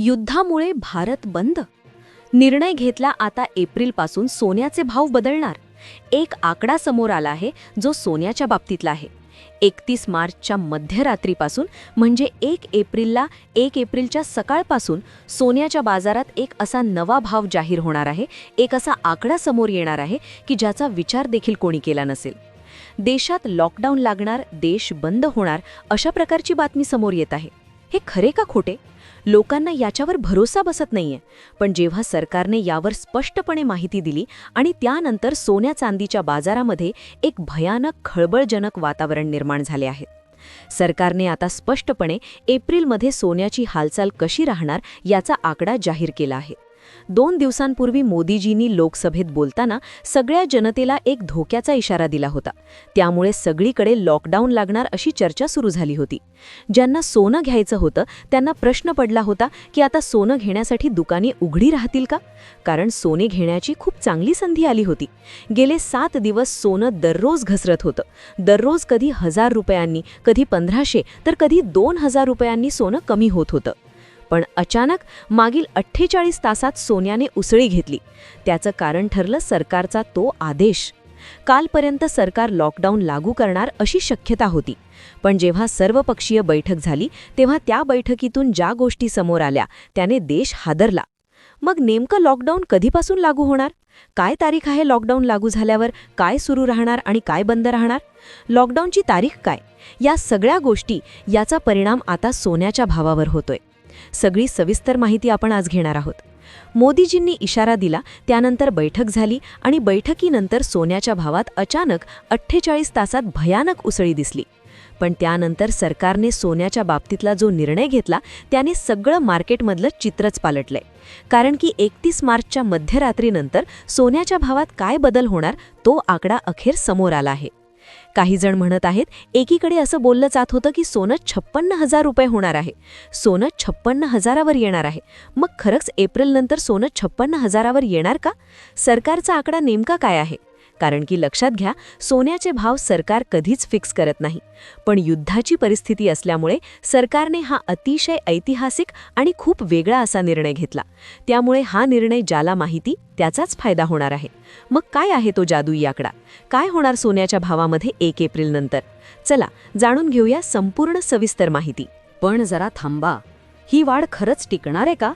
युद्धामुळे भारत बंद. निर्णय घेतला, आता एप्रिलपासून सोन्याचे भाव बदलणार. एक आकडा समोर आला आहे जो सोन्याच्या बाबतीतला आहे. 31 मार्चच्या मध्यरात्रीपासून म्हणजे 1 एप्रिलच्या सकाळपासून सोन्याच्या बाजारात एक असा नवा भाव जाहीर होणार आहे, एक असा आकडा समोर येणार आहे की ज्याचा विचार देखील कोणी केला नसेल. देशात लॉकडाऊन लागणार, देश बंद होणार, अशा प्रकारची बातमी समोर येत आहे. हे खरे का खोटे? लोकांना याच्यावर भरोसा बसत नाहीये. पण जेव्हा सरकारने यावर स्पष्टपणे माहिती दिली आणि त्यानंतर सोन्या चांदीच्या बाजारामध्ये एक भयानक खळबळजनक वातावरण निर्माण झाले आहे. सरकारने आता स्पष्टपणे एप्रिलमध्ये सोन्याची हालचाल कशी राहणार याचा आकडा जाहीर केला आहे. 2 दिवसांपूर्वी मोदीजींनी लोकसभेत बोलताना सगळ्या जनतेला एक धोक्याचा इशारा दिला होता. त्यामुळे सगळीकडे लॉकडाऊन लागणार अशी चर्चा सुरू झाली होती. ज्यांना सोनं घ्यायचं होतं त्यांना प्रश्न पडला होता की आता सोनं घेण्यासाठी दुकाने उघडी राहतील का? कारण सोने घेण्याची खूप चांगली संधी आली होती. गेले 7 दिवस सोनं दररोज घसरत होतं. दररोज कधी 1000 रुपयांनी, कधी 1500, तर कधी 2000 रुपयांनी सोनं कमी होत होतं. पण अचानक मागील 48 तासात सोन्याने उसळी घेतली. त्याचं कारण ठरलं सरकारचा तो आदेश. कालपर्यंत सरकार लॉकडाऊन लागू करणार अशी शक्यता होती. पण जेव्हा सर्वपक्षीय बैठक झाली तेव्हा त्या बैठकीतून ज्या गोष्टी समोर आल्या त्याने देश हादरला. मग नेमकं लॉकडाऊन कधीपासून लागू होणार? काय तारीख आहे लॉकडाऊन लागू झाल्यावर? काय सुरू राहणार आणि काय बंद राहणार? लॉकडाऊनची तारीख काय? या सगळ्या गोष्टी, याचा परिणाम आता सोन्याच्या भावावर होतोय. सगळी सविस्तर माहिती आपण आज घेणार आहोत. मोदीजींनी इशारा दिला, त्यानंतर बैठक झाली आणि बैठकीनंतर सोन्याच्या भावात अचानक 48 तासात भयानक उसळी दिसली. पण त्यानंतर सरकारने सोन्याच्या बाबतीतला जो निर्णय घेतला त्याने सगळं मार्केटमधलं चित्रच पालटलंय. कारण की 31 मार्चच्या मध्यरात्रीनंतर सोन्याच्या भावात काय बदल होणार तो आकडा अखेर समोर आला आहे. काही जण म्हणत आहेत, एकीकडे असं बोललं जात होतं की सोनं 56,000 रुपये होणार आहे. सोनं 56,000वर येणार आहे. मग खरंच एप्रिलनंतर सोनं 56,000वर येणार का? सरकारचा आकडा नेमका काय आहे? कारण की लक्षात घ्या, सोन्याचे भाव सरकार कधीच फिक्स करत नाही. पण युद्धाची परिस्थिती असल्यामुळे सरकारने हा अतिशय ऐतिहासिक आणि खूप वेगळा असा निर्णय घेतला. त्यामुळे हा निर्णय ज्याला माहिती त्याचाच फायदा होणार आहे. मग काय आहे तो जादुई आकडा? काय होणार सोन्याच्या भावामध्ये 1 एप्रिलनंतर? चला जाणून घेऊया संपूर्ण सविस्तर माहिती. पण जरा थांबा, ही वाढ खरंच टिकणार आहे का?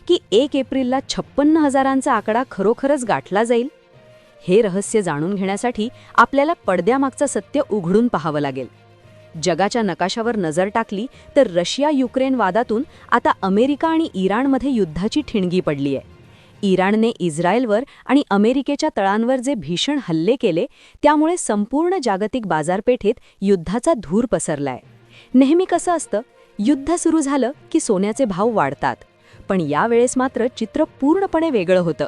की 1 एप्रिलला 56,000चा आकडा खरोखरच गाठला जाईल? हे रहस्य जाणून घेण्यासाठी आपल्याला पडद्यामागचं सत्य उघडून पाहावं लागेल. जगाच्या नकाशावर नजर टाकली तर रशिया-युक्रेन वादातून आता अमेरिका आणि इराणमध्ये युद्धाची ठिणगी पडली आहे. इराणने इस्रायलवर आणि अमेरिकेच्या तळांवर जे भीषण हल्ले केले त्यामुळे संपूर्ण जागतिक बाजारपेठेत युद्धाचा धूर पसरलाय. नेहमी कसं असतं, युद्ध सुरू झालं की सोन्याचे भाव वाढतात. पण यावेळेस मात्र चित्र पूर्णपणे वेगळं होतं.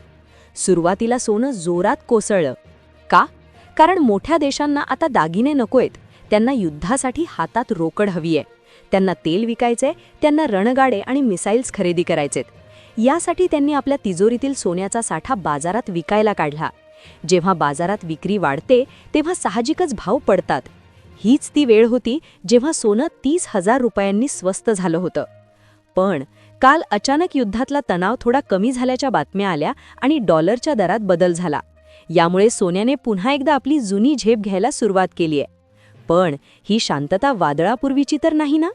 सुरुवातीला सोनं जोरात कोसळलं. का? कारण मोठ्या देशांना आता दागिने नकोयत. त्यांना युद्धासाठी हातात रोकड हवी आहे. त्यांना तेल विकायचंय, त्यांना रणगाडे आणि मिसाईल्स खरेदी करायचेत. यासाठी त्यांनी आपल्या तिजोरीतील सोन्याचा साठा बाजारात विकायला काढला. जेव्हा बाजारात विक्री वाढते तेव्हा साहजिकच भाव पडतात. हीच ती वेळ होती जेव्हा सोनं 30,000 रुपयांनी स्वस्त झालं होतं. पण काल अचानक युद्धातला तणाव थोडा कमी झाल्याच्या बातम्या आल्या आणि डॉलरच्या दरात बदल झाला. यामुळे सोन्याने पुन्हा एकदा आपली जुनी झेप घ्यायला सुरुवात केली आहे. पण ही शांतता वादळापूर्वीची तर नाही ना?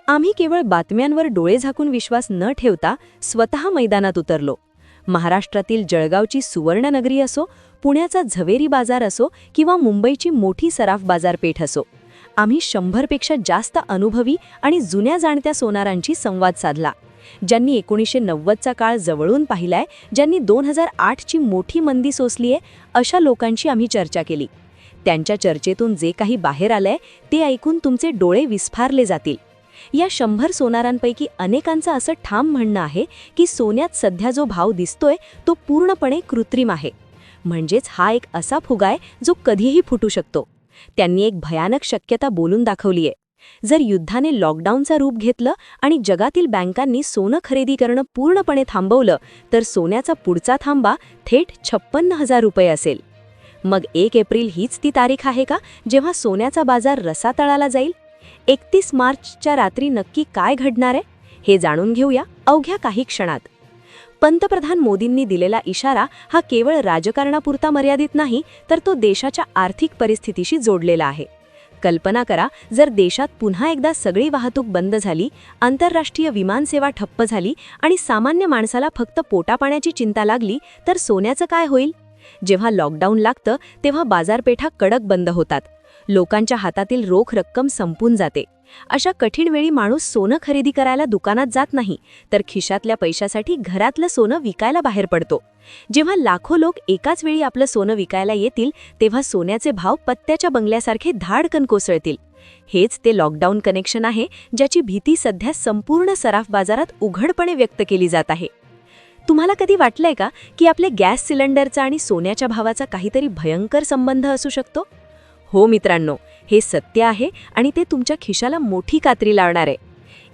आम्ही केवळ बातम्यांवर डोळे झाकून विश्वास न ठेवता स्वतः मैदानात उतरलो. महाराष्ट्रातील जळगावची सुवर्णनगरी असो, पुण्याचा झवेरी बाजार असो किंवा मुंबईची मोठी सराफ बाजारपेठ असो, आम्ही 100पेक्षा जास्त अनुभवी आणि जुन्या जाणत्या सोनारांशी संवाद साधला. ज्यांनी 1990चा काळ जवळून पाहिलाय, ज्यांनी 2008ची मोठी मंदी सोसलीये, अशा लोकांची आम्ही चर्चा केली. त्यांच्या चर्चेतून जे काही बाहेर आलंय ते ऐकून तुमचे डोळे विस्फारले जातील. या 100 सोनारांपैकी अनेकांचं असं ठाम म्हणणं आहे की सोन्यात सध्या जो भाव दिसतोय तो पूर्णपणे कृत्रिम आहे. म्हणजेच हा एक असा फुगा आहे जो कधीही फुटू शकतो. त्यांनी एक भयानक शक्यता बोलून दाखवलीये. जर युद्धाने लॉकडाऊनचा रूप घेतलं आणि जगातील बँकांनी सोनं खरेदी करणं पूर्णपणे थांबवलं तर सोन्याचा पुढचा थांबा थेट 56,000 रुपये असेल. मग 1 एप्रिल हीच ती तारीख आहे का जेव्हा सोन्याचा बाजार रसातळाला जाईल? 31 मार्चच्या रात्री नक्की काय घडणार आहे? हे जाणून घेऊया अवघ्या काही क्षणात. पंतप्रधान मोदींनी दिलेला इशारा हा केवळ राजकारणापुरता मर्यादित नाही, तर तो देशाच्या आर्थिक परिस्थितीशी जोडलेला आहे. कल्पना करा, जर देशात पुन्हा एकदा सगळी वाहतूक बंद झाली, आंतरराष्ट्रीय विमानसेवा ठप्प झाली आणि सामान्य माणसाला फक्त पोटापाण्याची चिंता लागली, तर सोन्याचं काय होईल? जेव्हा लॉकडाऊन लागतं तेव्हा बाजारपेठा कडक बंद होतात. लोकांच्या हातातील रोख रक्कम संपून जाते. अशा कठीण वेळी माणूस सोनं खरेदी करायला दुकानात जात नाही, तर खिशातल्या पैशासाठी घरातलं सोनं विकायला बाहेर पडतो. जेव्हा लाखो लोक एकाच वेळी आपलं सोनं विकायला येतील, तेव्हा सोन्याचे भाव पत्त्याच्या बंगल्यासारखे धाडकन कोसळतील. हेच ते लॉकडाऊन कनेक्शन आहे, ज्याची भीती सध्या संपूर्ण सराफ बाजारात उघडपणे व्यक्त केली जात आहे. तुम्हाला कधी वाटलंय का की आपल्या गॅस सिलेंडरचा आणि सोन्याच्या भावाचा काहीतरी भयंकर संबंध असू शकतो? हो मित्रांनो, हे सत्य आहे आणि ते तुमच्या खिशाला मोठी कात्री लावणार आहे.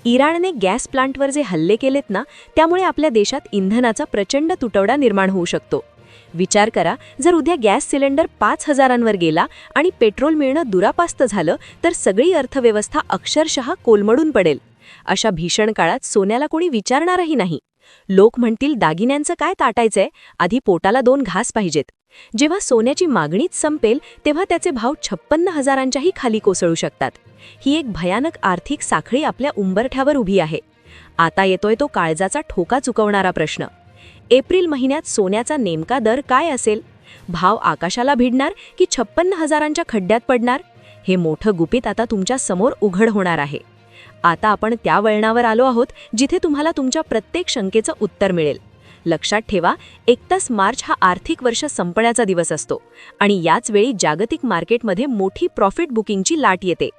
इराणने गॅस प्लांटवर जे हल्ले केलेत ना, त्यामुळे आपल्या देशात इंधनाचा प्रचंड तुटवडा निर्माण होऊ शकतो. विचार करा, जर उद्या गॅस सिलेंडर 5,000वर गेला आणि पेट्रोल मिळणं दुरापास्त झालं, तर सगळी अर्थव्यवस्था अक्षरशः कोलमडून पडेल. अशा भीषण काळात सोन्याला कोणी विचारणारही नाही. लोक म्हणतील, दागिन्यांचं काय ताटायचंय, आधी पोटाला 2 घास पाहिजेत. जेव्हा सोन्याची मागणीच संपेल, तेव्हा त्याचे भाव 56,000च्याही खाली कोसळू शकतात. ही एक भयानक आर्थिक साखळी आपल्या उंबरठ्यावर उभी आहे. आता येतोय तो काळजाचा ठोका चुकवणारा प्रश्न. एप्रिल महिन्यात सोन्याचा नेमका दर काय असेल? भाव आकाशाला भिडणार की 56,000च्या खड्ड्यात पडणार? हे मोठं गुपित आता तुमच्या समोर उघड होणार आहे. आता आपण त्या वळणावर आलो आहोत, जिथे तुम्हाला तुमच्या प्रत्येक शंकेचं उत्तर मिळेल. लक्षात ठेवा, 31 मार्च हा आर्थिक वर्ष संपण्याचा दिवस असतो आणि याच वेळी जागतिक मार्केटमध्ये मोठी प्रॉफिट बुकिंगची लाट येते.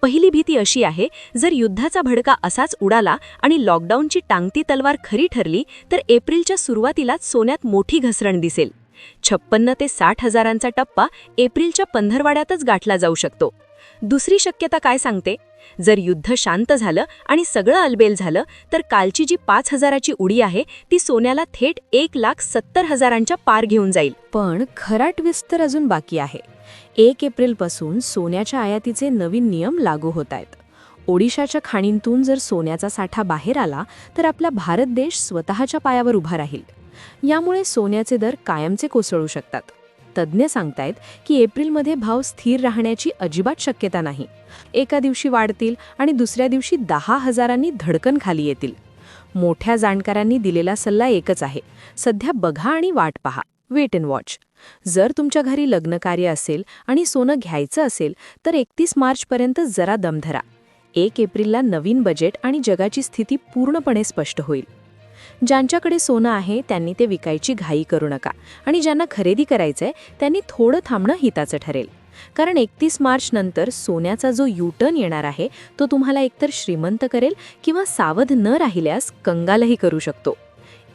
पहिली भीती अशी आहे, जर युद्धाचा भडका असाच उडाला आणि लॉकडाऊनची टांगती तलवार खरी ठरली, तर एप्रिलच्या सुरुवातीलाच सोन्यात मोठी घसरण दिसेल. 56 ते 60,000चा टप्पा एप्रिलच्या पंधरवाड्यातच गाठला जाऊ शकतो. दुसरी शक्यता काय सांगते? जर युद्ध शांत झालं आणि सगळं अलबेल झालं, तर कालची जी 5,000ची उडी आहे, ती सोन्याला थेट 1,70,000च्या पार घेऊन जाईल. पण खरा ट्विस्ट तर अजून बाकी आहे. 1 एप्रिलपासून सोन्याच्या आयातीचे नवीन नियम लागू होत आहेत. ओडिशाच्या खाणींतून जर सोन्याचा साठा बाहेर आला, तर आपला भारत देश स्वतःच्या पायावर उभा राहील. यामुळे सोन्याचे दर कायमचे कोसळू शकतात. तज्ज्ञ सांगतायत की एप्रिलमध्ये भाव स्थिर राहण्याची अजिबात शक्यता नाही. एका दिवशी वाढतील आणि दुसऱ्या दिवशी 10,000नी धडकन खाली येतील. मोठ्या जाणकारांनी दिलेला सल्ला एकच आहे, सध्या बघा आणि वाट पहा, वेट अँड वॉच. जर तुमच्या घरी लग्नकार्य असेल आणि सोनं घ्यायचं असेल, तर 31 मार्चपर्यंत जरा दम धरा. 1 एप्रिलला नवीन बजेट आणि जगाची स्थिती पूर्णपणे स्पष्ट होईल. ज्यांच्याकडे सोनं आहे त्यांनी ते विकायची घाई करू नका आणि ज्यांना खरेदी करायचंय त्यांनी थोडं थांबणं हिताचं ठरेल. कारण 31 मार्च नंतर सोन्याचा जो यू-टर्न येणार आहे, तो तुम्हाला एकतर श्रीमंत करेल किंवा सावध न राहिल्यास कंगालही करू शकतो.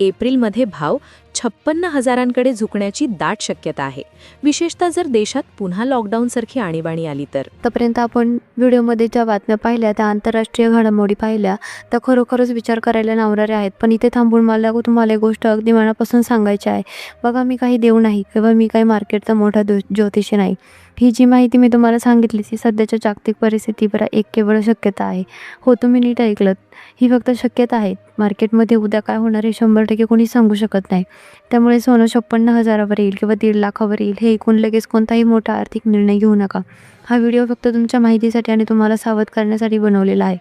एप्रिलमध्ये भाव 56,000कडे झुकण्याची दाट शक्यता आहे, विशेषतः जर देशात पुन्हा लॉकडाऊनसारखी आणीबाणी आली तर. तोपर्यंत आपण व्हिडिओमध्ये ज्या बातम्या पाहिल्या, त्या आंतरराष्ट्रीय घडामोडी पाहिल्या, त्या खरोखरच विचार करायला लावणाऱ्या आहेत. पण इथे थांबून मला तुम्हाला एक गोष्ट अगदी मनापासून सांगायची आहे. बघा, मी काही देव नाही किंवा मी काही मार्केटचा मोठा ज्योतिषी नाही. ही जी माहिती मी तुम्हाला सांगितली, ती सध्याच्या जागतिक परिस्थितीवर एक केवळ शक्यता आहे. हो, तुम्ही नीट ऐकलत, ही फक्त शक्यता आहे. मार्केटमध्ये उद्या काय होणार हे 100% कोणी सांगू शकत नाही. त्यामुळे सोनं 56,000वर येईल किंवा 1.5 लाखावर येईल हे ऐकून लगेच कोणताही मोठा आर्थिक निर्णय घेऊ नका. हा व्हिडिओ फक्त तुमच्या माहितीसाठी आणि तुम्हाला सावध करण्यासाठी बनवलेला आहे.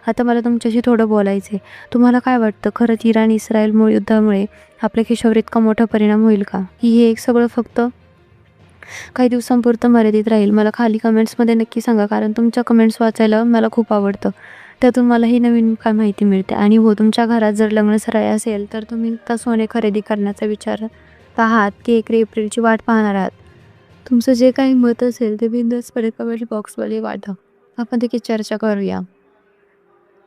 आता मला तुमच्याशी थोडं बोलायचं आहे. तुम्हाला काय वाटतं, खरंच इराण-इस्रायल युद्धामुळे आपल्या खिशावर इतका मोठा परिणाम होईल का? की हे एक सगळं फक्त काही दिवसांपुरतं मर्यादित राहील? मला खाली कमेंट्समध्ये नक्की सांगा, कारण तुमच्या कमेंट्स वाचायला मला खूप आवडतं. त्यातून मला ही नवीन काय माहिती मिळते. आणि हो, तुमच्या घरात जर लग्नसराई असेल तर तुम्ही का सोने खरेदी करण्याचा विचार आहात की 1 एप्रिलची वाट पाहणार आहात? तुमचं जे काही मत असेल ते बिनधास्तपणे कमेंट बॉक्समध्ये वाटा. आपण देखील चर्चा करूया.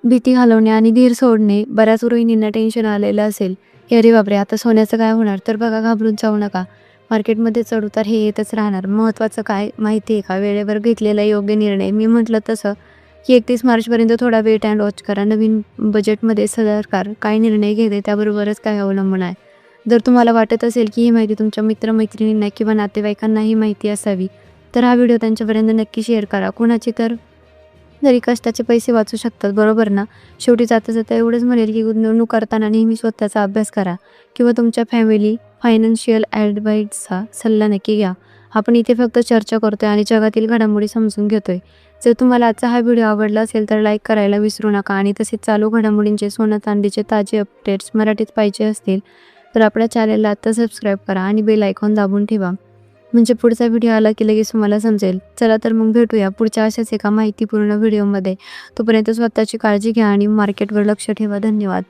भीती घालवणे आणि धीर सोडणे. बऱ्याच गृहिणींना टेन्शन आलेलं असेल की अरे बापरे, आता सोन्याचं काय होणार? तर बघा, घाबरून जाऊ नका. मार्केटमध्ये चढउतार हे येतच राहणार. महत्त्वाचं काय माहिती आहे का? वेळेवर घेतलेला योग्य निर्णय. मी म्हटलं तसं की 31 मार्चपर्यंत थोडा वेट अँड वॉच करा. नवीन बजेटमध्ये सरकार काय निर्णय घेते त्याबरोबरच काय अवलंबून आहे. जर तुम्हाला वाटत असेल की ही माहिती तुमच्या मित्रमैत्रिणींना किंवा नातेवाईकांनाही माहिती असावी, तर हा व्हिडिओ त्यांच्यापर्यंत नक्की शेअर करा. कुणाची तर जरी कष्टाचे पैसे वाचू शकतात, बरोबर ना? शेवटी जाता जाता एवढंच म्हणेल की गुंतवणूक करताना नेहमी स्वतःचा अभ्यास करा किंवा तुमच्या फॅमिली फायनान्शियल ॲडवाईजचा सल्ला नक्की घ्या. आपण इथे फक्त चर्चा करतोय आणि जगातील घडामोडी समजून घेतोय. जर तुम्हाला आजचा हा व्हिडिओ आवडला असेल तर लाईक करायला विसरू नका आणि तसेच चालू घडामोडींचे, सोनं चांदीचे ताजे अपडेट्स मराठीत पाहिजे असतील तर आपल्या चॅनलला आत्ता सबस्क्राईब करा आणि बेल आयकॉन दाबून ठेवा, म्हणजे पुढचा व्हिडिओ आला की लगेच तुम्हाला समजेल. चला तर मग भेटूया पुढच्या अशाच एका माहितीपूर्ण व्हिडिओमध्ये. तोपर्यंत स्वतःची काळजी घ्या आणि मार्केटवर लक्ष ठेवा. धन्यवाद.